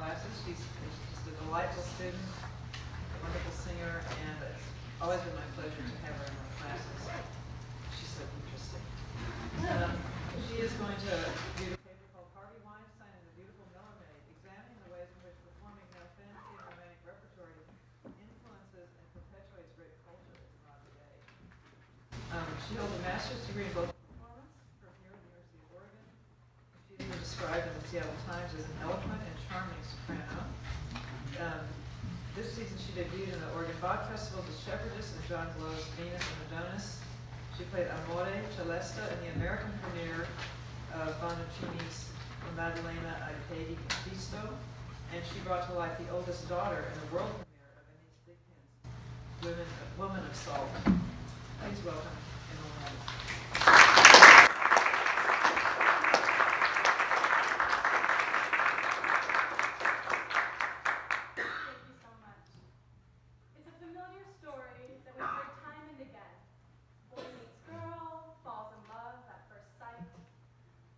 classes. She's just a delightful student, a wonderful singer, and it's always been my pleasure to have her in my classes. She's so interesting. She is going to read a paper called Harvey Weinstein and the Beautiful Miller Maid, examining the ways in which performing male fantasy and romantic repertory influences and perpetuates rape culture in modern day. She holds a master's degree in vocal performance from here at the University of Oregon. She's been described in the Seattle Times as an eloquent and charming soprano. This season she debuted in the Oregon Bach Festival as Shepherdess in John Blow's Venus and Adonis. She played Amore Celesta in the American premiere of Bononcini's Maddalena ai Piedi di Cristo, and she brought to life the oldest daughter in the world premiere of Anis Thigpen's Woman of Salt. Please welcome Emma Lamb.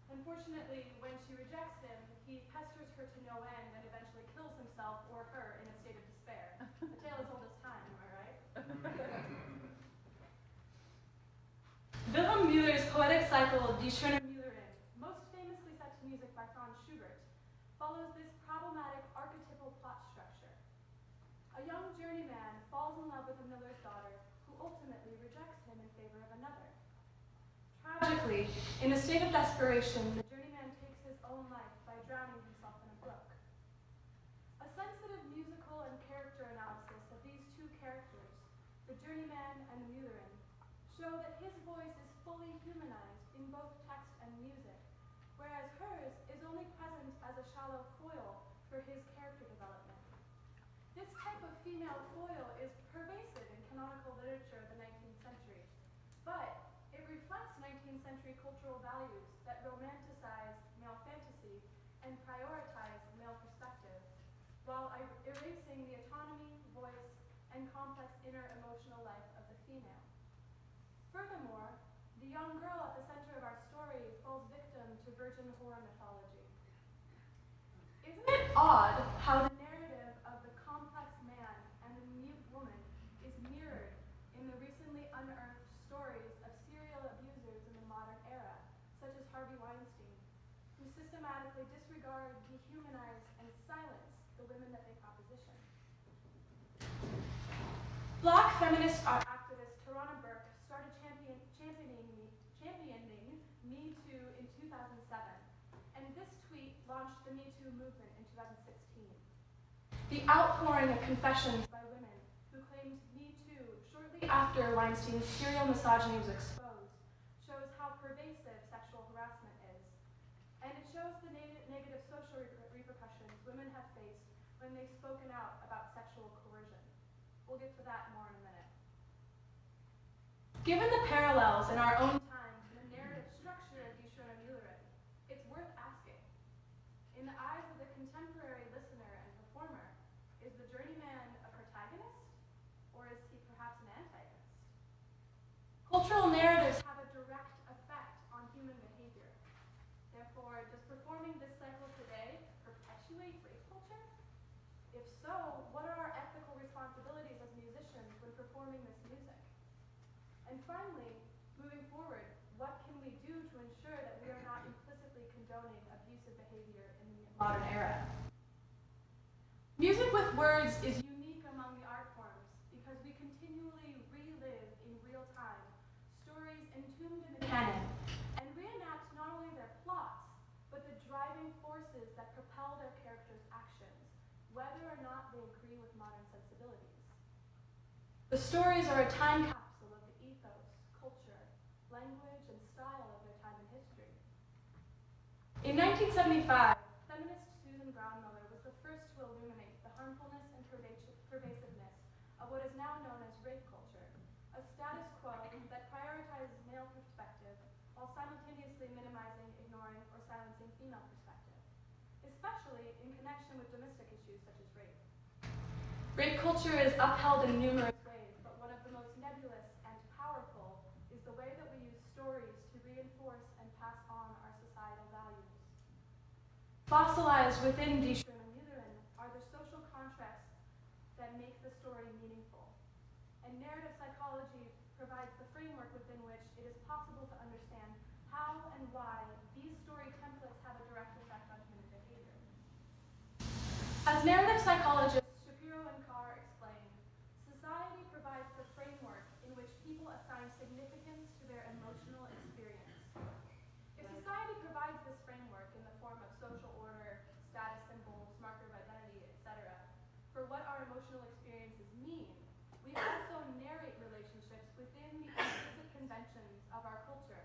Unfortunately, when she rejects him, he pesters her to no end and eventually kills himself or her in a state of despair. A tale as old as time, am I right? Wilhelm Müller's poetic cycle, Die Schöne Müllerin, most famously set to music by Franz Schubert, follows this problematic archetypal plot structure. A young journeyman falls in love with a miller's daughter, who ultimately rejects him in favor of another. Tragically, in a state of desperation, the journeyman takes his own life by drowning himself in a brook. A sensitive musical and character analysis of these two characters, the journeyman and the Müllerin, show that his voice is fully humanized in both text and music, whereas hers is only present as a shallow foil for his character development. This type of female foil is pervasive in canonical literature of the 19th century, but it reflects 19th century cultural values that romanticize male fantasy and prioritize male perspective, while erasing the autonomy, voice, and complex inner emotional life of the female. Furthermore, the young girl at the center of our story falls victim to virgin whore mythology. Isn't it odd how the narrative of the complex man and the mute woman is mirrored in the recently unearthed stories of serial abusers in the modern era, such as Harvey Weinstein, who systematically disregard, dehumanize, and silence the women that they proposition? Black feminist activist Tarana Burke started championing Me Too in 2007, and this tweet launched the Me Too movement in 2016. The outpouring of confessions by women who claimed Me Too shortly after Weinstein's serial misogyny was exposed shows how pervasive sexual harassment is, and it shows the negative social repercussions women have faced when they've spoken out about sexual coercion. We'll get to that more in a minute. Given the parallels in our own time to the narrative structure of Die Schöne Müllerin, it's worth asking, in the eyes of the contemporary listener and performer, is the journeyman a protagonist, or is he perhaps an antagonist? Cultural narratives have a direct effect on human behavior. Therefore, does performing this cycle today perpetuate rape culture? If so, what are our ethical responsibilities as musicians when performing this music? And finally, moving forward, what can we do to ensure that we are not implicitly condoning abusive behavior in the modern era? Music with words is unique among the art forms because we continually relive in real time stories entombed in the canon and reenact not only their plots, but the driving forces that propel their characters' actions, whether or not they agree with modern sensibilities. The stories are a time capsule of the ethos, culture, language, and style of their time in history. In 1975, feminist Susan Brownmiller was the first to illuminate the harmfulness and pervasiveness of what is now known as rape culture, a status quo that prioritizes male perspective while simultaneously minimizing, ignoring, or silencing female perspective, especially in connection with domestic issues such as rape. Rape culture is upheld in numerous ways, but one of the most nebulous and powerful is the way that we use stories to reinforce and pass on our societal values. Fossilized within Die Schöne Müllerin story meaningful. And narrative psychology provides the framework within which it is possible to understand how and why these story templates have a direct effect on human behavior. As narrative psychologists Shapiro and Carr explain, society provides the framework in which people assign significance to their emotional experience. If society provides this framework in the form of social order, status symbols, marker of identity, etc., for what our emotional experiences mean, we also narrate relationships within the implicit conventions of our culture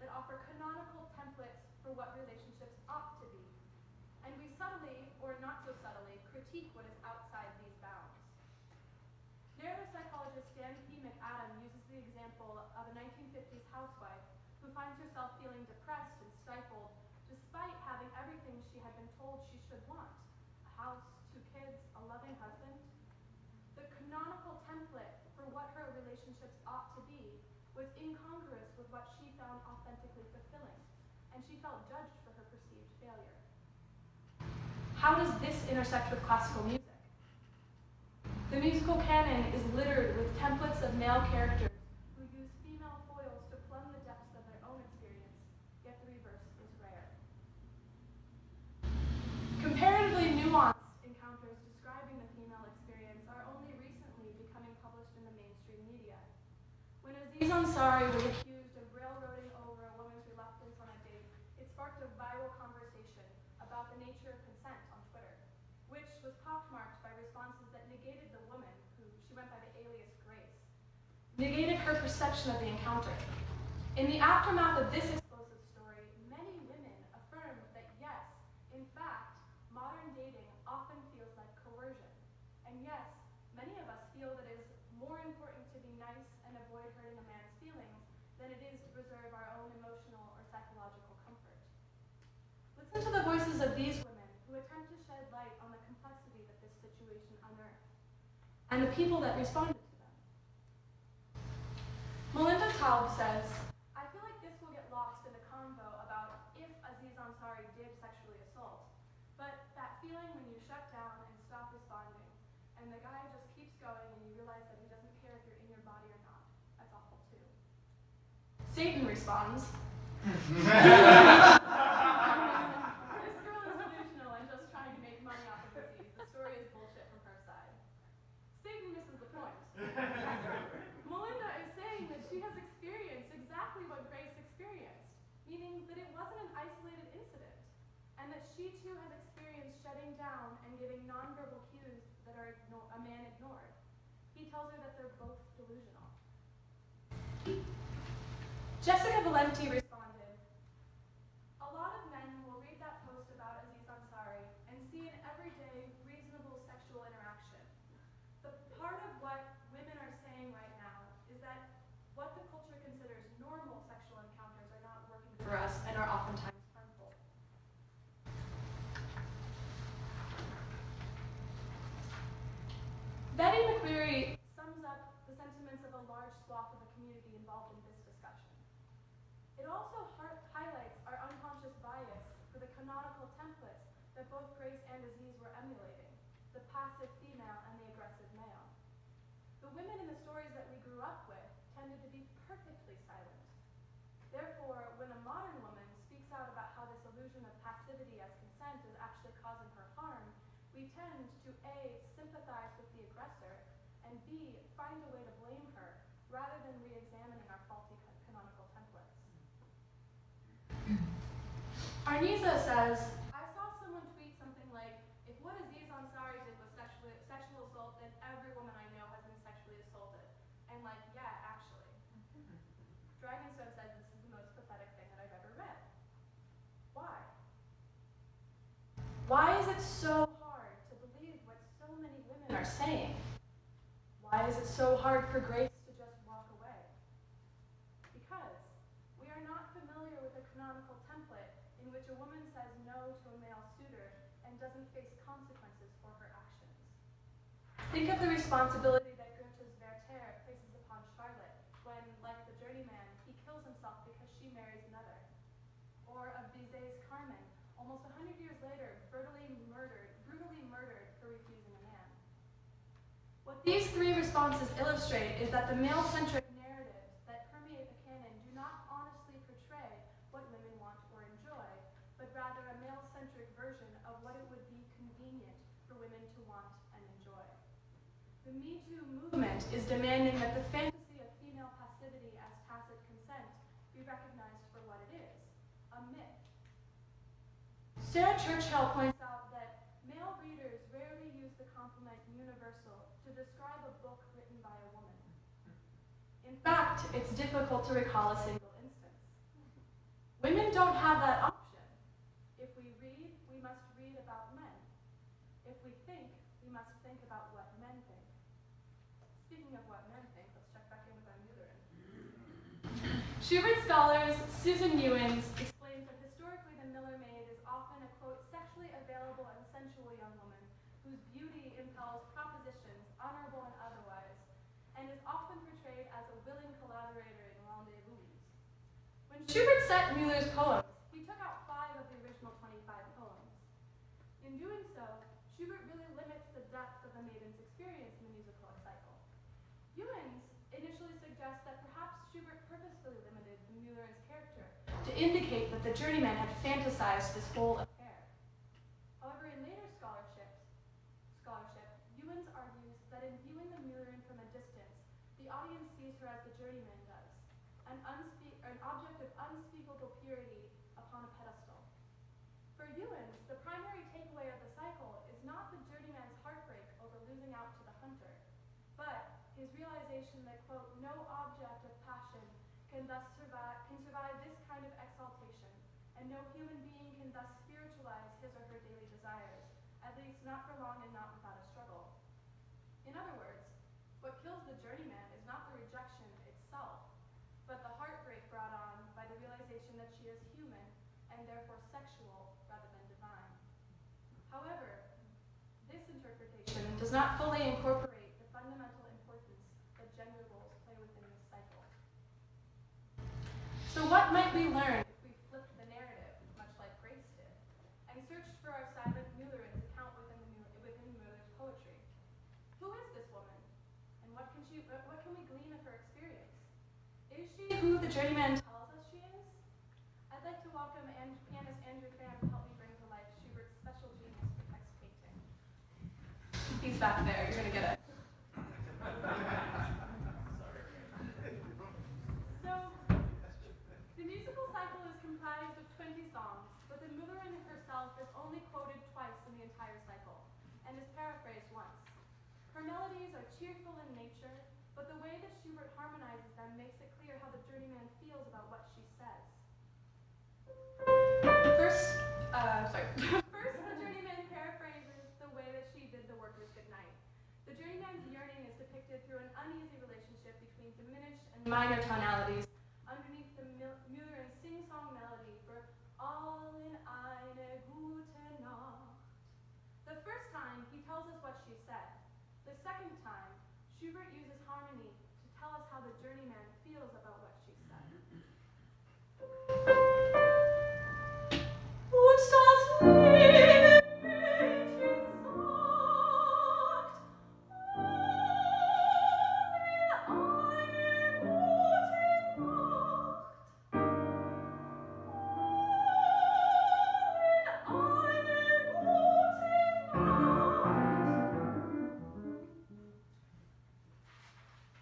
that offer canonical templates for what relationships ought to be. And we subtly, or not so subtly, critique what is outside these bounds. Narrative psychologist Dan P. McAdam uses the example of a 1950s housewife who finds herself feeling depressed and stifled despite having everything she had been told she should want: a house, 2 kids, a loving husband. The canonical template for what her relationships ought to be was incongruous with what she found authentically fulfilling, and she felt judged for her perceived failure. How does this intersect with classical music? The musical canon is littered with templates of male characters who use female foils to plumb the depths of their own experience, yet the reverse is rare. Comparatively nuanced encounters describing the female experience are only recently becoming published in the mainstream media. When Aziz Ansari was accused of railroading over a woman's reluctance on a date, it sparked a viral conversation about the nature of consent on Twitter, which was pockmarked by responses that negated the woman, who she went by the alias Grace, negated her perception of the encounter. In the aftermath of this explosive story, many women affirmed that yes, in fact, modern dating often feels like coercion. And yes, many of us feel that it is more important to be nice and avoid hurting a man's feelings than it is to preserve our own emotional or psychological comfort. Listen to the voices of these women who attempt to shed light on the complexity that this situation unearthed, and the people that responded to them. Melinda Taub says, "I feel like this will get lost in the convo about if Aziz Ansari did sexually assault, but that feeling when you shut down and stop responding, and the guy just keeps going and you realize that he doesn't care if you're in your body or not, that's awful too." Satan responds, "This girl is delusional and just trying to make money off of Aziz. The story is bullshit from her side." Satan misses the point. Melinda is saying that she has experienced exactly what Grace experienced, meaning that it wasn't an isolated incident, and that she too has experienced shutting down and giving nonverbal cues that a man ignored. He tells her that they're both delusional. Jessica Valenti responded, "A lot of men will read that post about Aziz Ansari and see an everyday, reasonable sexual interaction. The part of what women are saying right now is that what the culture considers normal sexual encounters are not working for us and are oftentimes harmful." Betty McCleary sums up the sentiments of a large swath of the community involved in this discussion. It also highlights our unconscious bias for the canonical templates that both Grace and Aziz were emulating, the passive female and the aggressive male. The women in the stories that we grew up with tended to be perfectly silent. Therefore, when a modern woman speaks out about how this illusion of passivity as consent is actually causing her harm, we tend to A, sympathize with the aggressor, and B, find a way to blame her, rather than re-examining our faulty canonical templates. Arniza says, "I saw someone tweet something like, if what Aziz Ansari did was sexual assault, then every woman I know has been sexually assaulted. And like, yeah, actually." Dragonstone says this is the most pathetic thing that I've ever read. Why? Why is it so hard to believe what so many women are saying? Why is it so hard for Grace to just walk away? Because we are not familiar with a canonical template in which a woman says no to a male suitor and doesn't face consequences for her actions. Think of the responsibility that Goethe's Werther places upon Charlotte when, like the journeyman, he kills himself because she marries another. Or of Bizet's Carmen, almost 100 years later, brutally murdered for refusing a man. What these three responses illustrate is that the male-centric narratives that permeate the canon do not honestly portray what women want or enjoy, but rather a male-centric version of what it would be convenient for women to want and enjoy. The Me Too movement is demanding that the fantasy of female passivity as tacit consent be recognized for what it is, a myth. Sarah Churchill points out that male readers rarely use the complement universal to describe a book written by a woman. In fact, it's difficult to recall a single instance. Women don't have that option. If we read, we must read about men. If we think, we must think about what men think. Speaking of what men think, let's check back in with our Mueller. Schubert scholars Susan Ewens explains that historically the Miller maid is often a, quote, sexually available and sensual young woman whose beauty impels propositions, honorable and otherwise, and is often portrayed as a willing collaborator in rendezvous. When Schubert set Mueller's poems, he took out 5 of the original 25 poems. In doing so, Schubert really limits the depth of the maiden's experience in the musical cycle. Ewens initially suggests that perhaps Schubert purposefully limited the Mueller's character to indicate that the journeyman had fantasized this whole affair. However, in later scholarship, Ewens argues that in viewing the Muellerin from a distance, the audience sees her as the journeyman does, an object of unspeakable purity upon a pedestal. For Ewens, the primary takeaway of the cycle is not the journeyman's heartbreak over losing out to the hunter, but his realization that, quote, no object of passion can survive this kind of exaltation, and no human being can thus spiritualize his or her daily desires, at least not for long and not without a struggle. In other words, what kills the journeyman is not the rejection itself, but the heartbreak brought on by the realization that she is human and therefore sexual rather than divine. However, this interpretation does not fully incorporate the fundamental importance that gender roles play within this cycle. So what might we learn if we flipped the narrative, much like Grace did, and searched for our silent Muellerin's account within Mueller's poetry? Who is this woman, and what can we glean of her experience? Is she who the journeyman tells us she is? I'd like to welcome pianist Andrew Pham to help me bring to life Schubert's special genius for text painting. He's back there. You're going to get it. So, the musical cycle is comprised of 20 songs, but the Muellerin herself is only quoted twice in the entire cycle, and is paraphrased once. Her melodies are cheerful in nature, but the way that Schubert harmonizes them makes it clear how the journeyman feels about what she says. First, the journeyman paraphrases the way that she bid the workers goodnight. The journeyman's yearning is depicted through an uneasy relationship between diminished and minor tonalities underneath the Muellerin's sing-song melody for Allen eine gute Nacht. The first time, he tells us what she said. The second time, Schubert uses harmony to tell us how the journeyman feels about what she said. Und das liebe Mädchen sagt,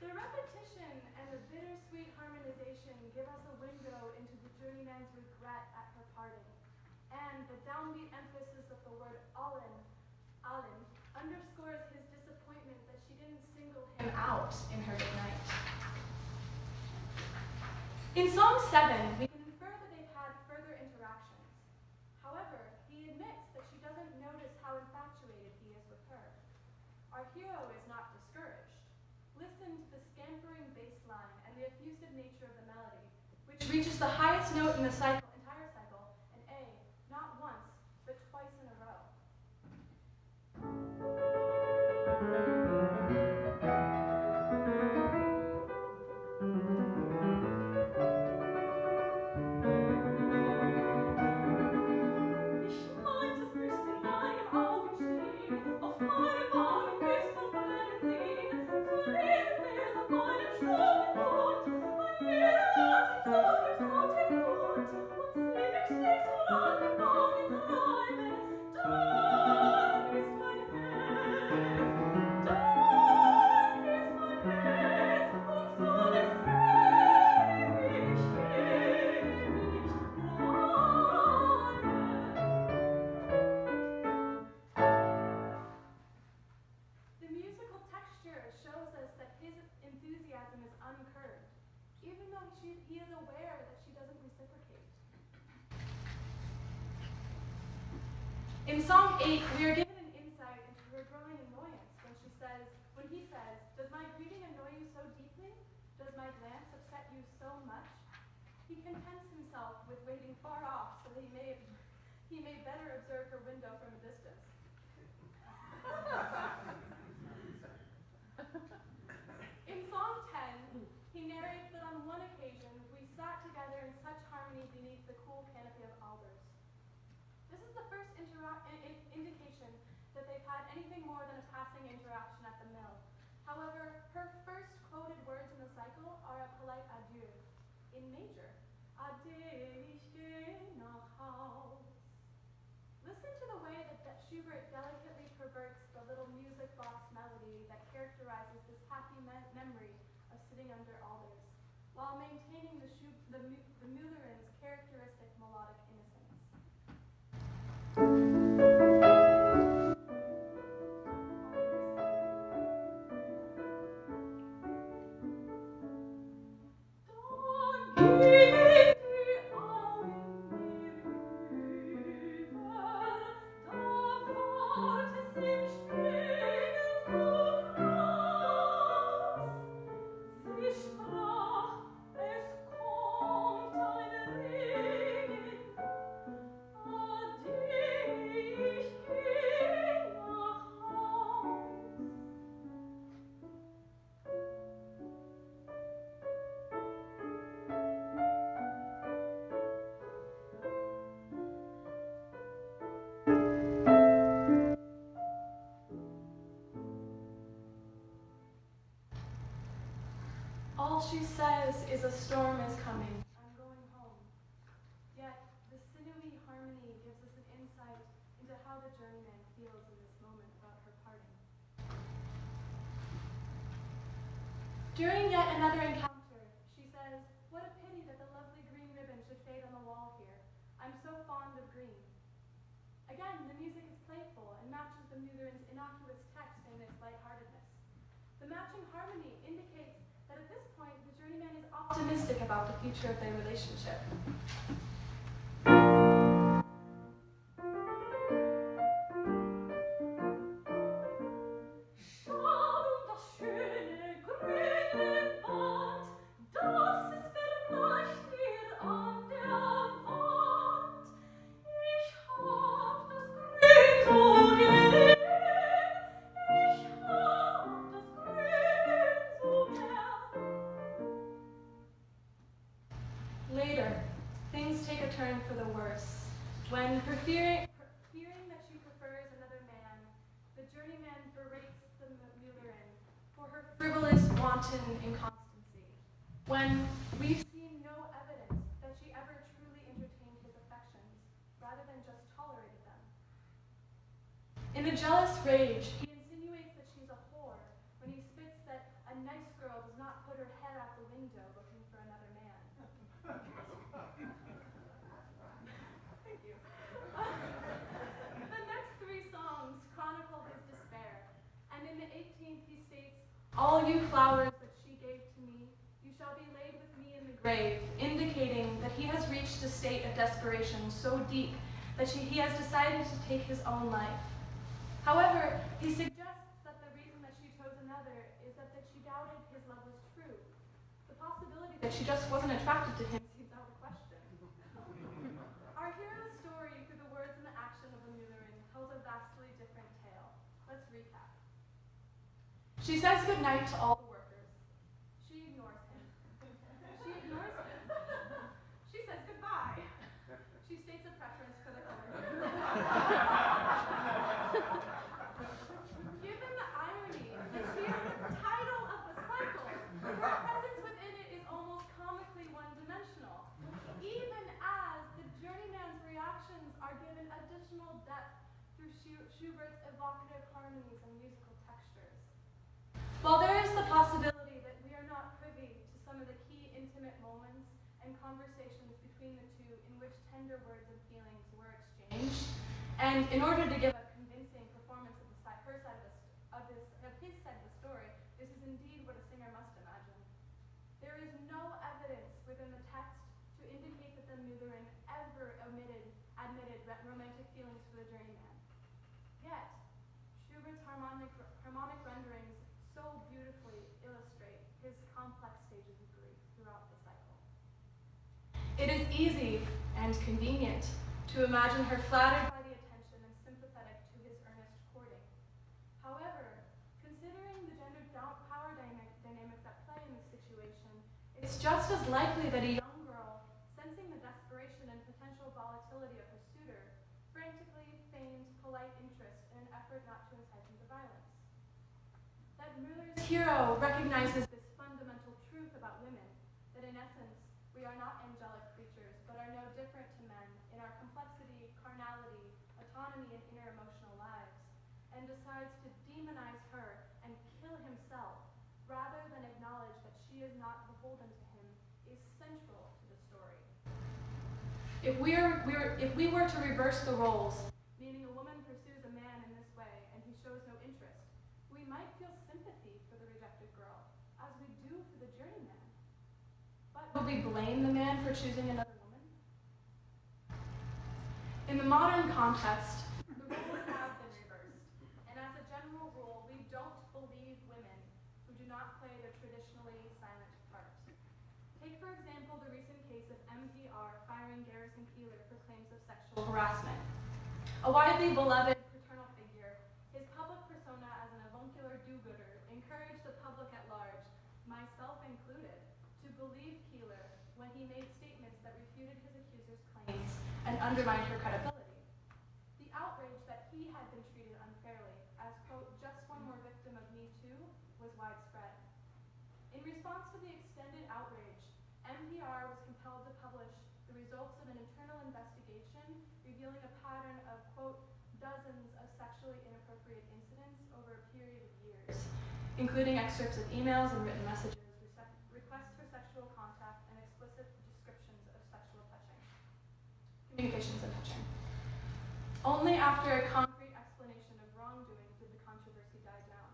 the repetition and the bittersweet harmonization give us a window into the journeyman's regret at her parting, and the downbeat emphasis of the word Allen underscores his disappointment that she didn't single him out in her goodnight. In Song 7, we can infer that they've had further interactions. However, he admits that she doesn't notice how infatuated he is with her. Our hero is not discouraged. Listen to the scampering bass line and the effusive nature of the melody, which reaches the highest note in the entire cycle, an A, not once, but twice in a row. Ich meint es müsste in meinem Augenschein auf meine Wangen bis verfallen sie. In Song 8, we are given an insight into her growing annoyance when he says, "Does my greeting annoy you so deeply? Does my glance upset you so much?" He contents himself with waiting far off so that he may better observe her window from a distance. In Song 10, he narrates that on one occasion we sat together in such harmony beneath the cool canopy of alders. This is the first indication that they've had anything more than a passing interaction at the mill. However, her first quoted words in the cycle are a polite adieu, in major. Ade, ich geh nach Haus. Listen to the way that Schubert delicately perverts the little music box melody that characterizes this happy memory of sitting under alders, while maintaining the Müllerin's characteristic melodic innocence. All she says is a storm is coming. I'm going home. Yet the sinewy harmony gives us an insight into how the journeyman feels in this moment about her parting. During yet another encounter, she says, "What a pity that the lovely green ribbon should fade on the wall here. I'm so fond of green." Again, the music is playful and matches the Müllerin's innocuous text in its lightheartedness. The matching harmony indicates that at this point, the journeyman is optimistic about the future of their relationship. Later, things take a turn for the worse. When, fearing that she prefers another man, the journeyman berates the Müllerin for her frivolous, wanton inconstancy. When we've seen no evidence that she ever truly entertained his affections, rather than just tolerated them. In a jealous rage, he insinuates that she's a whore when he spits that a nice girl does not put her head out the window looking for another man. Thank you. The next three songs chronicle his despair, and in the 18th he states, "All you flowers that she gave to me, you shall be laid with me in the grave," indicating that he has reached a state of desperation so deep that he has decided to take his own life. However, he suggests that the reason that she chose another is that she doubted his love was true. The possibility that she just wasn't attracted to him seems out of question. Our hero's story through the words and the action of the Müllerin tells a vastly different tale. Let's recap. She says goodnight to all the workers. She ignores him. She ignores him. She says goodbye. She states a preference for the color. Given the irony that she is the title of the cycle, her presence within it is almost comically one-dimensional, even as the journeyman's reactions are given additional depth through Schubert's evocative harmonies and musical textures. While there is the possibility that we are not privy to some of the key intimate moments and conversations between the two in which tender words and feelings were exchanged, and in order to give a convincing performance of his side of the story, this is indeed what a singer must imagine. There is no evidence within the text to indicate that the Müllerin ever admitted romantic feelings for the journeyman. It is easy and convenient to imagine her flattered by the attention and sympathetic to his earnest courting. However, considering the gender power dynamics at play in this situation, it's just as likely that a young girl, sensing the desperation and potential volatility of her suitor, frantically feigned polite interest in an effort not to incite him to violence. That Müller's hero recognizes this fundamental truth about women, that in essence, we are not angelic creatures, but are no different to men in our complexity, carnality, autonomy, and inner emotional lives, and decides to demonize her and kill himself, rather than acknowledge that she is not beholden to him, is central to the story. If we were to reverse the roles, meaning a woman pursues a man in this way and he shows no interest, we might feel sympathy for the rejected girl, as we do for the journeyman. But would we blame the man for choosing another woman? In the modern context, the roles have been reversed, and as a general rule, we don't believe women who do not play the traditionally silent part. Take, for example, the recent case of MPR firing Garrison Keillor for claims of sexual harassment. A widely beloved paternal figure, his public persona as an avuncular do-gooder encouraged the public at large, myself included, to believe Keillor when he made statements that refuted his accuser's claims and undermined her credibility. The outrage that he had been treated unfairly as, quote, just one more victim of Me Too, was widespread. In response to the extended outrage, NPR was compelled to publish the results of an internal investigation revealing a pattern of, quote, dozens of sexually inappropriate incidents over a period of years, including excerpts of emails and written messages, requests for sexual contact, and explicit descriptions of sexual touching, communications and touching. Only after a concrete explanation of wrongdoing did the controversy die down.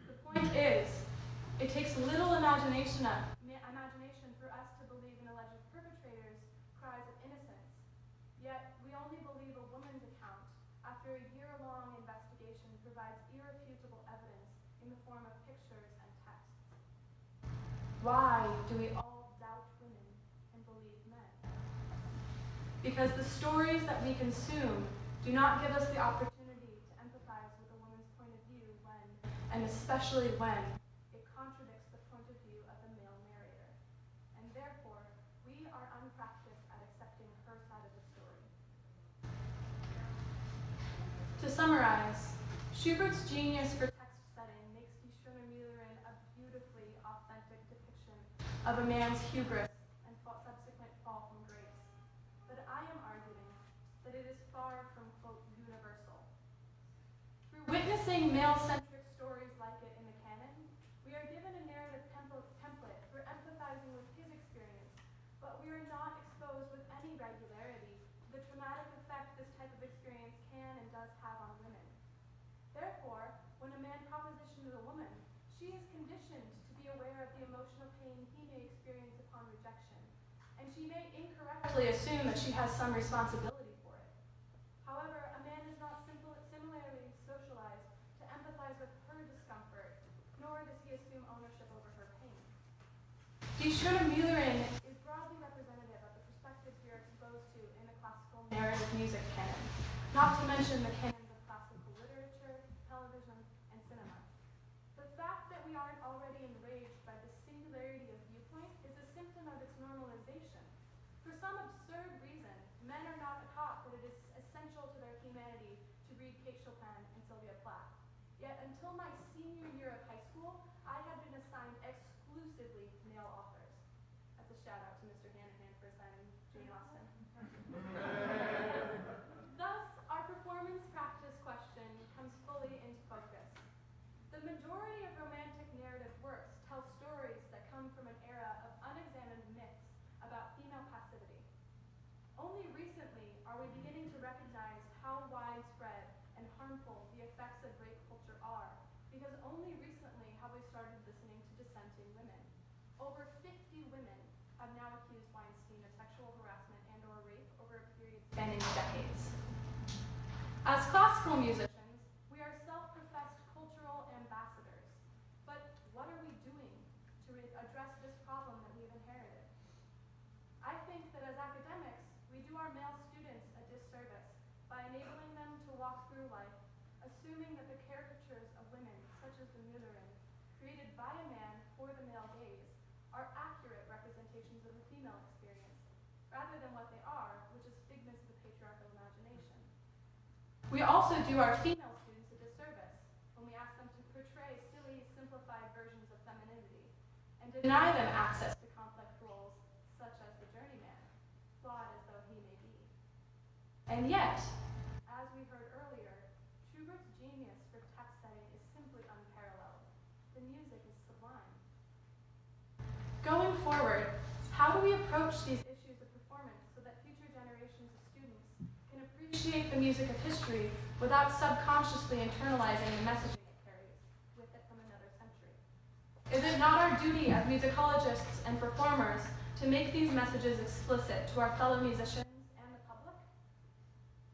The point is, it takes little imagination for us to believe an alleged perpetrator's cries of innocence, yet we only believe a woman's account after a year-long investigation provides irrefutable evidence in the form of pictures and texts. Why do we all doubt women and believe men? Because the stories that we consume do not give us the opportunity to empathize with a woman's point of view when, and especially when, it contradicts the point of view of the male narrator. And therefore, we are unpracticed at accepting her side of the story. To summarize, Schubert's genius for text setting makes Die Schöne Müllerin a beautifully authentic depiction of a man's hubris and subsequent fall from grace. But I am arguing that it is far from, quote, universal. Through witnessing male-centric stories like it in the canon, we are given a narrative template for empathizing with his experience, but we are not exposed with any regularity to the traumatic effect this type of experience can and does have on women. Therefore, when a man propositions a woman, she is conditioned to be aware of the emotional pain he may experience upon rejection, and she may incorrectly assume that she has some responsibility for it. However, a man is not similarly socialized to empathize with her discomfort, nor does he assume ownership over her pain. Die Schöne Müllerin is broadly representative of the perspectives we are exposed to in the classical narrative music canon, not to mention the canons of classical literature, television, and cinema. The fact that we aren't already enraged by the singularity of viewpoint is a symptom of its normalization. For some absurd reason, men are not taught that it is essential to their humanity to read Kate Chopin and Sylvia Plath. Yet until my senior year of high school, I had been assigned exclusively male authors. That's a shout out to Mr. Hanahan for assigning Jane Austen. Thus, our performance practice question comes fully into focus. The majority of romantic narrative works tell stories that come from an era of unexamined myths about female passivity. Only recently are we beginning to recognize how widespread and harmful the effects of rape culture are, because only recently have we started listening to dissenting women. Over 50 women have now accused Weinstein of sexual harassment and or rape over a period spanning decades. As classical musicians, we are self-professed cultural ambassadors. But what are we doing to address this problem that we've inherited? I through life, assuming that the caricatures of women, such as the Müllerin, created by a man for the male gaze, are accurate representations of the female experience, rather than what they are, which is figments of the patriarchal imagination. We also do our female students a disservice when we ask them to portray silly, simplified versions of femininity, and deny them access to complex roles, such as the journeyman, flawed as though he may be. And yet, as we heard earlier, Schubert's genius for text setting is simply unparalleled. The music is sublime. Going forward, how do we approach these issues of performance so that future generations of students can appreciate the music of history without subconsciously internalizing the messaging it carries with it from another century? Is it not our duty as musicologists and performers to make these messages explicit to our fellow musicians and the public?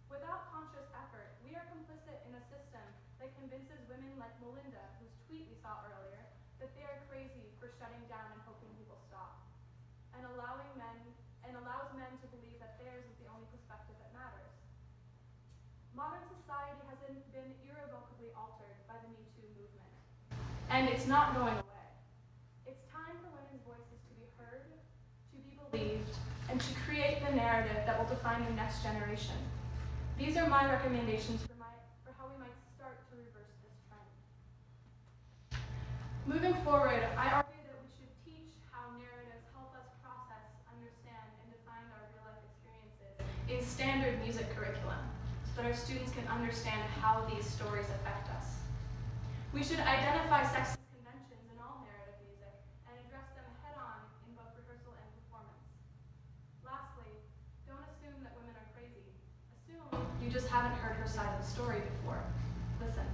Without conscious effort, we are complicit in a system that convinces women like Melinda, whose tweet we saw earlier, that they are crazy for shutting down and hoping he will stop, and allows men to believe that theirs is the only perspective that matters. Modern society has been irrevocably altered by the Me Too movement, and it's not going away. It's time for women's voices to be heard, to be believed, and to create the narrative that will define the next generation. These are my recommendations for how we might start to reverse this trend. Moving forward, I argue that we should teach how narratives help us process, understand, and define our real-life experiences in standard music curriculum, so that our students can understand how these stories affect us. We should identify sexist conventions in all narrative music and address them head-on in both rehearsal and performance. Lastly, don't assume that women are crazy. Assume you just haven't heard her side of the story before. Listen.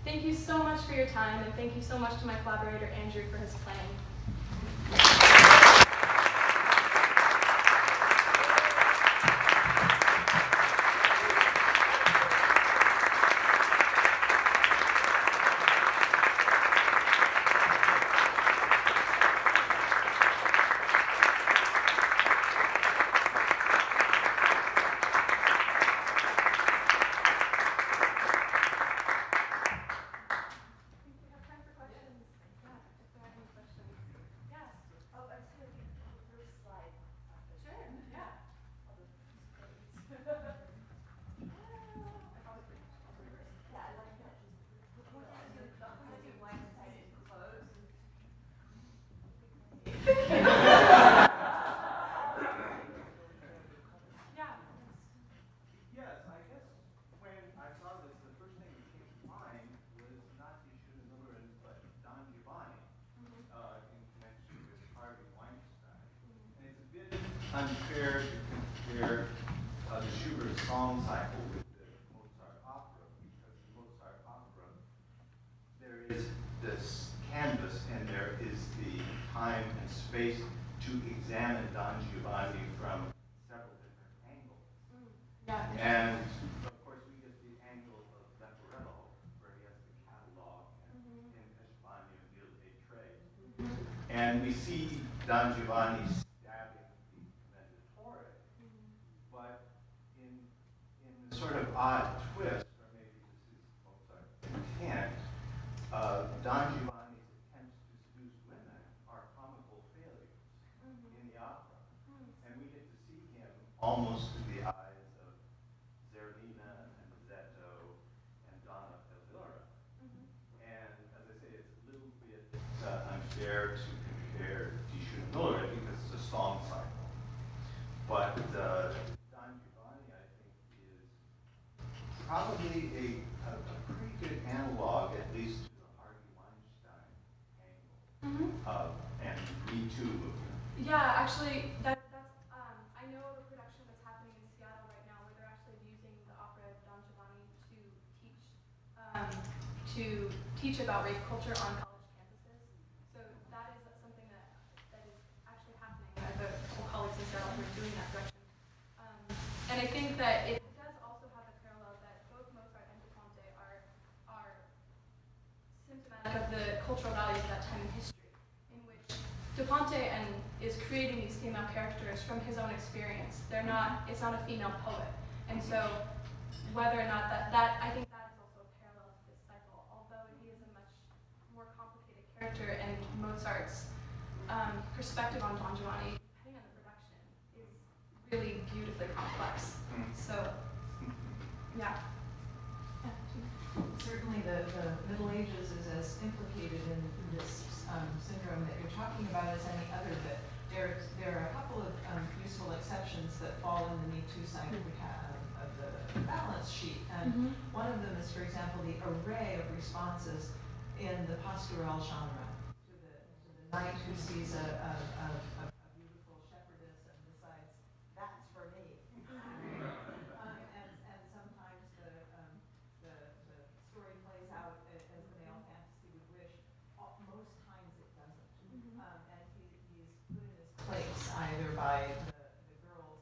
Thank you so much for your time, and thank you so much to my collaborator, Andrew, for his playing. Unfair to compare the Schubert song cycle with the Mozart opera, because the Mozart opera, there is this canvas and there is the time and space to examine Don Giovanni from several different angles. And of course we get the angle of Leporello, where he has the catalog, and in España, Il Etre. And we see Don Giovanni sort of odd twist, or maybe this is Mozart's intent, Don Giovanni's attempts to seduce women are comical failures in the opera. And we get to see him almost through the eyes of Zerlina and Zetto and Donna Elvira. And as I say, it's a little bit unfair to compare Die Schöne Müllerin because it's a song cycle. But probably a pretty good analog, at least to the Harvey Weinstein angle and Me Too movement. Yeah, actually, that's I know of a production that's happening in Seattle right now where they're actually using the opera Don Giovanni to teach about rape culture on college campuses. So that is something that is actually happening. I have a couple colleagues in Seattle who are doing that direction. And I think that it of the cultural values of that time in history, in which De Ponte is creating these female characters from his own experience. It's not a female poet. And so whether or not that I think that is also a parallel to this cycle, although he is a much more complicated character, and Mozart's perspective on Don Giovanni, depending on the production, is really beautifully complex. So, yeah. Certainly the Middle Ages is as implicated in this syndrome that you're talking about as any other, but there are a couple of useful exceptions that fall in the Me Too side of the balance sheet. And one of them is, for example, the array of responses in the pastoral genre to the knight who sees a beautiful shepherdess and decides, that's for me. And sometimes the story plays out as the male fantasy would wish. Most times it doesn't. And he's put in his place either by the girls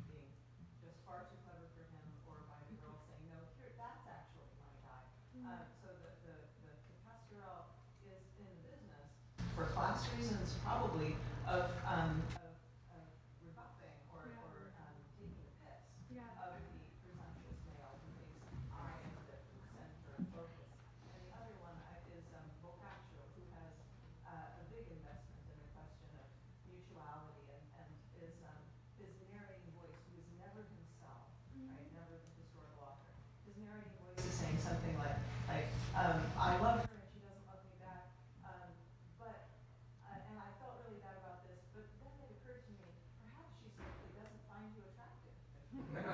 being just far too clever for him, or by the girls saying, no, here, that's actually my guy. So the pastoral is in the business, for class reasons probably, of rebuffing or taking the piss of the presumptuous male who thinks I am the center and focus. And the other one is Boccaccio, who has a big investment in the question of mutuality, and is his narrating voice, who is never himself, right, never the historical author. His narrating voice is saying something like I love her and she doesn't love me back, but and I felt really bad about this, but then it occurred to me, perhaps she simply doesn't find you attractive. And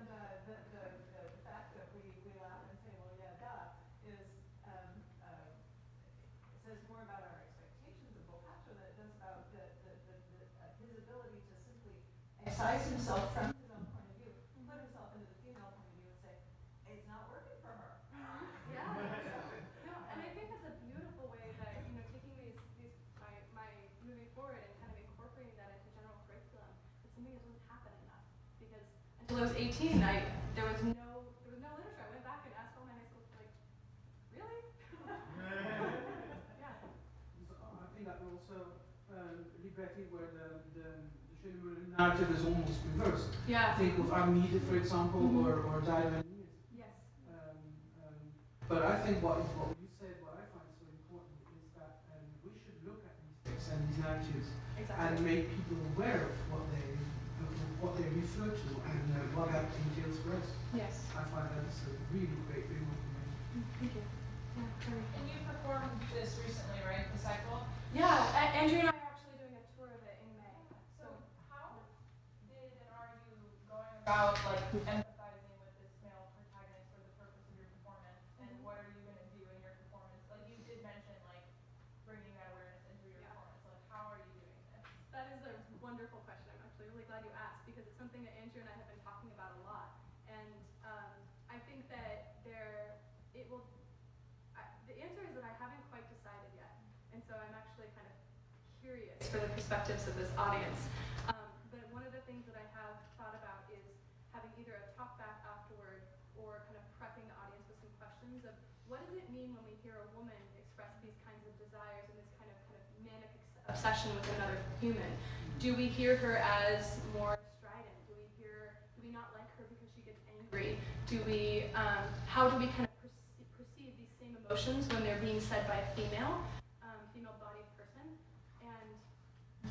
the fact that we laugh and say, well, yeah, duh, says more about our expectations of Boccaccio than it does about his ability to simply excise himself from his own point of view, put himself into the female point of view, and say, it's not working for her. Yeah. No, and I think that's a beautiful way that, taking my moving forward and kind of incorporating that into general curriculum, it's something that doesn't happen enough. Because until I was 18, there was no literature. I went back and asked all my high school, really? Yeah. So I think that also libretti where the narrative is almost reversed. Yeah. Think of Armide, for example, or Diogenes. Yes. But I think what you said, what I find so important is that we should look at these texts and these narratives and make people aware of what they refer to and what that entails for us. Yes. I find that is a really great information. Thank you. Yeah, Carrie. And you performed this recently, right? The cycle? Yeah, Andrew and I are actually doing a tour of it in May. So how did and are you going about empathizing with this male protagonist for the purpose of your performance? And what are you going to do in your performance? Like you did mention bringing that awareness into your performance. Like how are you doing this? That is a wonderful question. I'm actually really glad you asked, because it's something that Andrew and I have been talking about a lot. And I think that the answer is that I haven't quite decided yet. And so I'm actually kind of curious for the perspectives of this audience. But one of the things that I have thought about is having either a talk back afterward or kind of prepping the audience with some questions of what does it mean when we hear a woman express these kinds of desires and this kind of manic obsession with another human? Do we hear her as more strident? Do we not like her because she gets angry? How do we kind of perceive these same emotions when they're being said by a female-bodied person? And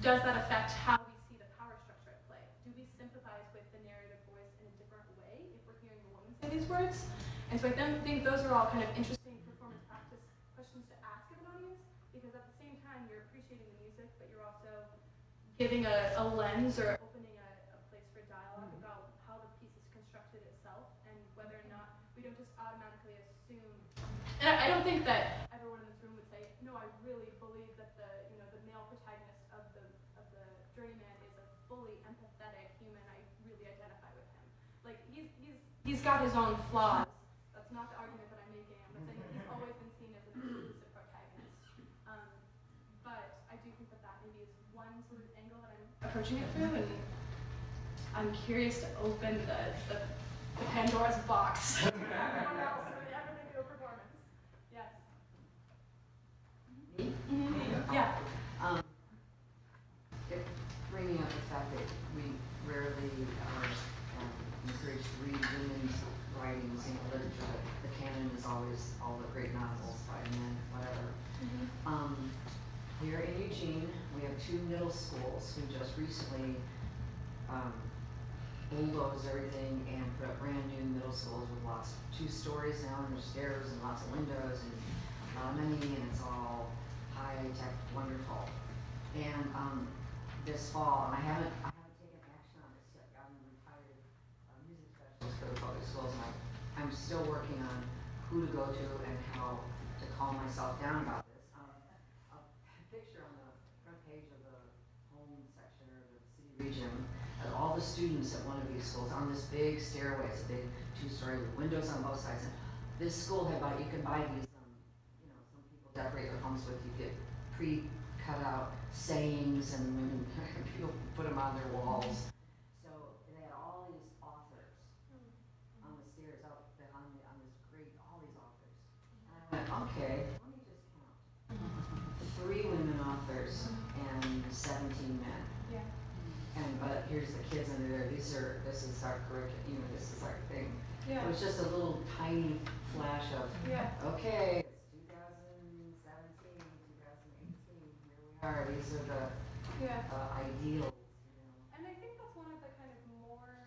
does that affect how we see the power structure at play? Do we sympathize with the narrative voice in a different way if we're hearing a woman say these words? And so I think those are all kind of interesting performance practice questions to ask of an audience, because at the same time you're appreciating the music, but you're also giving a lens or opening a place for dialogue about how the piece is constructed itself, and whether or not we don't just automatically assume. And I don't think that everyone in this room would say, no, I really believe that the male protagonist of the Journeyman is a fully empathetic human. I really identify with him. Like he's got his own flaws. That's not the argument that I'm making. I'm not saying that he's always been seen as an exclusive protagonist. But I do think that maybe is one sort of angle that I'm approaching it through, and I'm curious to open the Pandora's box to everyone else whenever they do a performance. Yes. Me? Yeah. Bringing up the fact fact that we rarely are encouraged to read women's writings, literature. The canon is always all the great novels by men, whatever. Here in Eugene, we have 2 middle schools who just recently bulldozed everything and put up brand new middle schools with 2 stories now, and there's stairs and lots of windows and many, and it's all high tech, wonderful. And this fall, and I haven't taken action on this yet. I'm a retired music specialist for the public schools, and I'm still working on who to go to and how to calm myself down about this. A picture on the front page of the home section or the city region of all the students at one of these schools on this big stairway. It's a big 2-story with windows on both sides. And this school had you can buy these, some people decorate their homes with, you get pre-cut out sayings, and women people put them on their walls. So they had all these authors on the stairs up on this great, all these authors. And I went, okay, let me just count. 3 women authors and 17 men. Yeah. But here's the kids under there. This is our curriculum. This is our thing. Yeah. It was just a little tiny flash of, Yeah. okay, it's 2017, 2018. Here we are. These are the Yeah. ideals. And I think that's one of the kind of more,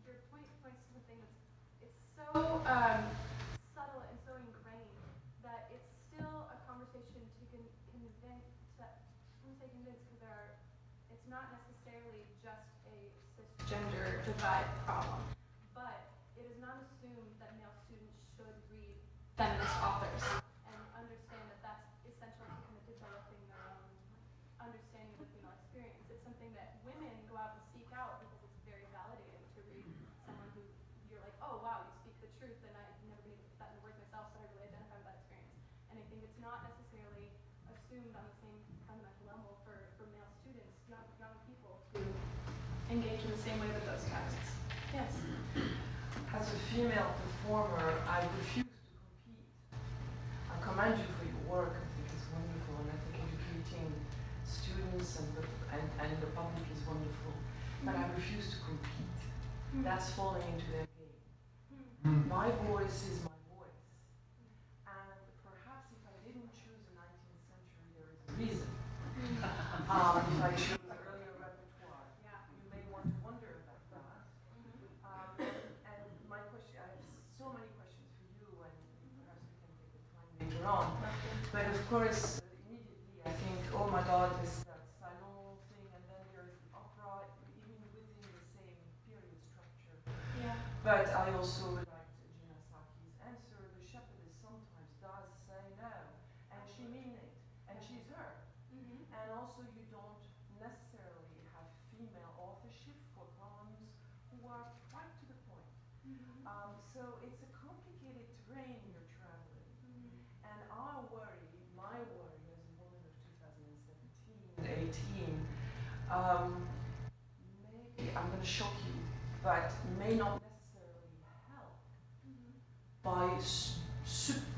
your point points to something it's so subtle and so ingrained that it's still a conversation to convince, I wouldn't say convince, because it's not necessarily just a cisgender divide problem, but it is not assumed that male students should read feminist authors and understand that that's essential to kind of developing their own understanding of the female experience. It's something that women go out and seek out because it's very validating to read someone who you're like, oh wow, you speak the truth, and I've never been able to put that into words myself, but I really identify with that experience. And I think it's not necessarily assumed on the same fundamental level for male students, young people, to engage in the same way with those texts. Yes. As a female performer, I refuse to compete. I commend you for your work. I think it's wonderful, and I think educating students and the public is wonderful. But I refuse to compete. That's falling into their game. My voice is my voice. And perhaps if I didn't choose the 19th century, there is a reason. If I choose earlier repertoire, you may want to wonder about that. And my question, I have so many questions for you, and perhaps we can take the time later on. But of course, immediately I think, oh my God, this salon thing, and then there is the opera, even within the same period structure. Yeah. But I also liked Gina Saki's answer. The shepherdess sometimes does say no, and she means it, and she's her. And also you don't necessarily have female authorship for poems who are quite to the point. So it's a complicated terrain you're traveling. And our worry, my worry as a woman of 2017 and 18, may, I'm going to shock you, but may not necessarily help by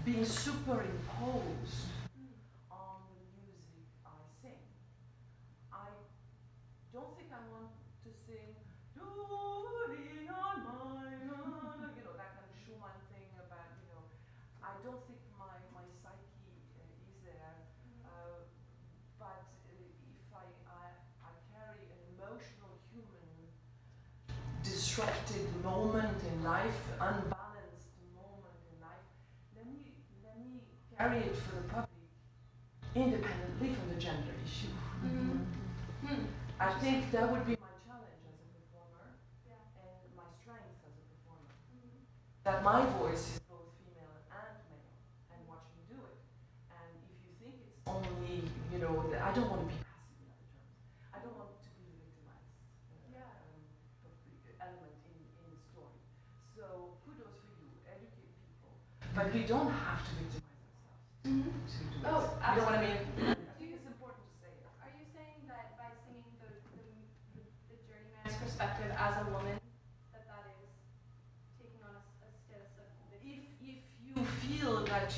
being superimposed on the music I sing. I don't think I want to sing that kind of Schumann thing about, I don't think my psyche is there. But if I carry an emotional human disrupted moment in life, unbalanced moment in life, let me carry it for the public independently from the gender issue. I think that would be my challenge as a performer, and my strength as a performer. That my voice is both female and male, and watch me do it. And if you think it's only, I don't want to be passive in other terms. I don't want to be the victimized element in the story. So kudos for you, educate people. But we don't have to victimize ourselves to do it. Oh, You know what I mean? I think it's important to say it. Are you saying that by singing the journeyman's perspective as a woman, that is taking on a status of If you feel that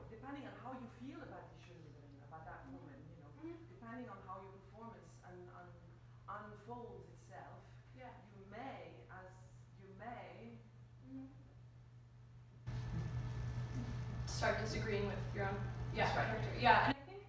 depending on how you feel about the Schönerin, about that woman, depending on how your performance and unfolds itself, Yeah. you may, Mhm. Start disagreeing with your own That's right. character. Yeah, and I think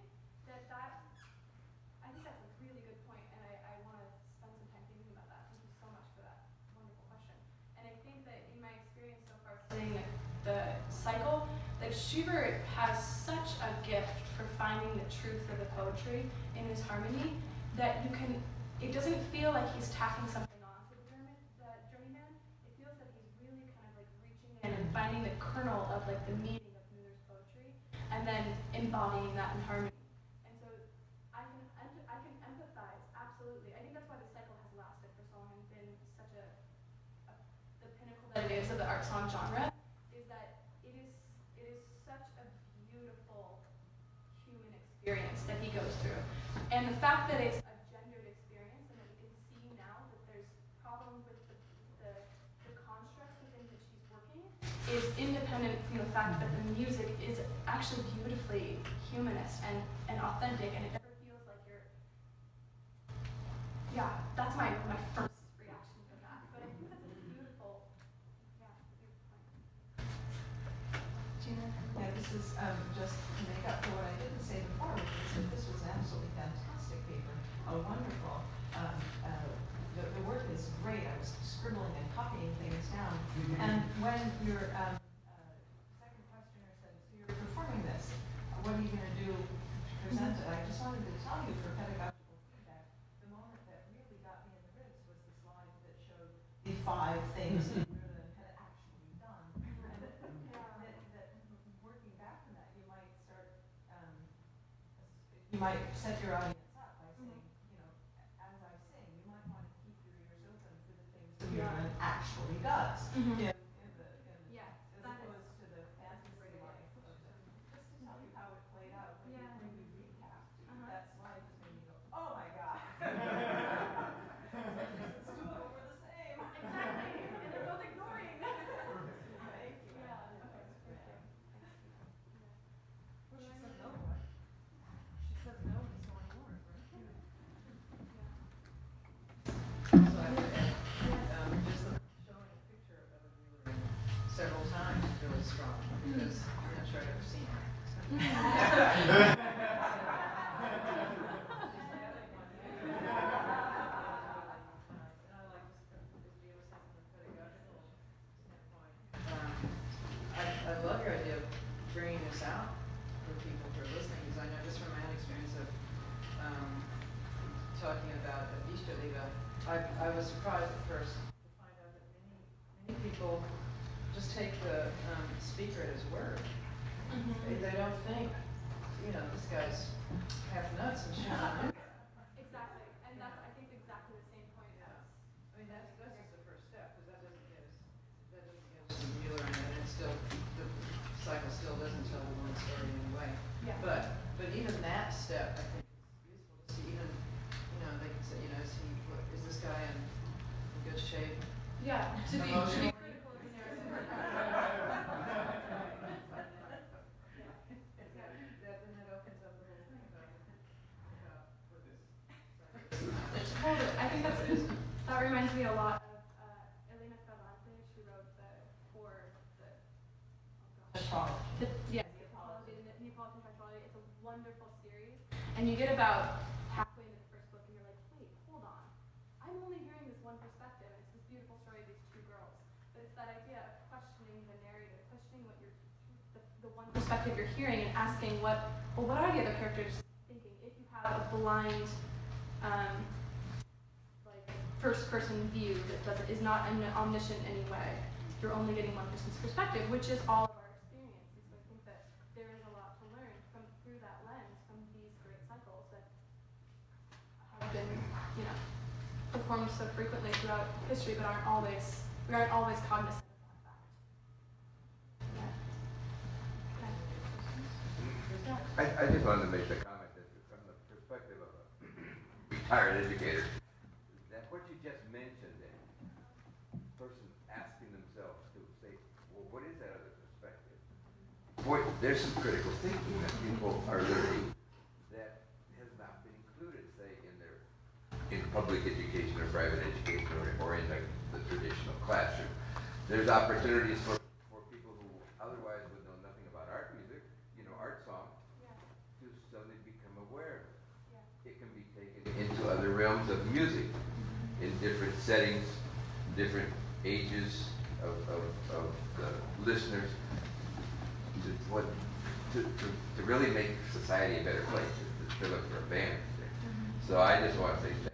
I think that's a really good point, and I want to spend some time thinking about that. Thank you so much for that wonderful question. And I think that in my experience so far studying the cycle, that Schubert has such a gift for finding the truth of the poetry in his harmony that it doesn't feel like he's tacking something on to the journeyman. It feels that he's really kind of like reaching in and finding the kernel of like the meaning of Müller's poetry and then embodying that in harmony. And so I can empathize, absolutely. I think that's why the cycle has lasted for so long and been such the pinnacle that it is of the art song genre, is that it is such a beautiful human experience that he goes through. And the fact that it's a gendered experience and that we can see now that there's problems with the constructs within which he's working is independent from the fact that the music is actually beautifully humanist and authentic, and it never feels like that's my first reaction to that. But I think that's a beautiful point. Gina? Yeah, this is just to make up for what I didn't say before, which is that this was an absolutely fantastic paper, wonderful. The work is great. I was scribbling and copying things down. And when your second questioner said, so you're performing this, what are you going to do to present it? I just wanted to tell you for pedagogical feedback, the moment that really got me in the ribs was the slide that showed the 5 things that Müller had actually done. And that working back from that, you might start, you might set your audience up by saying, you know, as I sing, you might want to keep your ears open for the things that Müller actually does. Mhm. As opposed to the fantasy life of it. Just to tell you how it played out when you recap, that slide just made me go, oh my god. It's 2 of them were the same. Exactly, and they're both ignoring. Thank you. Yeah, okay, thank you. Well, she said no, right? She says no to so many more, right? So I would add, just showing a picture of Evan Mueller several times really strong, because I'm not sure I've ever seen her. And I like this, as Gina was saying, from a pedagogical standpoint. I love your idea of bringing this out for people who are listening, because I know just from my own experience of talking about Easterliebe, I was surprised at first to find out that many people just take the speaker at his word. They don't think, you know, this guy's half nuts and shit on it. Exactly, and that's, I think, exactly the same point as. I mean, that's just the first step, because that doesn't get us to Mueller, and it's still, the cycle still doesn't tell the one story anyway. Yeah. But even that step, I think, is useful to see. Even, you know, they can say, you know, is this guy in good shape? Yeah, to be Emotionally. critical of the narrative. Then that opens up the whole thing about what this cycle. I think that reminds me a lot of Elena Ferrante. She wrote the Neapolitan Tractology. It's a wonderful series, and you get about halfway into the first book, and you're like, wait, hold on, I'm only hearing this one perspective, and it's this beautiful story of these 2 girls. But it's that idea of questioning the narrative, questioning what the one perspective you're hearing, and asking what are the other characters thinking? If you have a blind first-person view that is not omniscient in any way. You're only getting one person's perspective, which is all of our experience. And so I think that there is a lot to learn through that lens, from these great cycles that have been, you know, performed so frequently throughout history, but we aren't always cognizant of that fact. Yeah. I just wanted to make the comment that from the perspective of a retired educator, that what you just mentioned, that person asking themselves to say, well, what is that other perspective? Boy, there's some critical thinking that people are learning that has not been included, say, in public education or private education or in the traditional classroom. There's opportunities for people who otherwise would know nothing about art music, art song, Yeah. to suddenly become aware. Yeah. It can be taken into other realms of music in different settings, different ages of the listeners, to really make society a better place, to look for a band. So I just want to say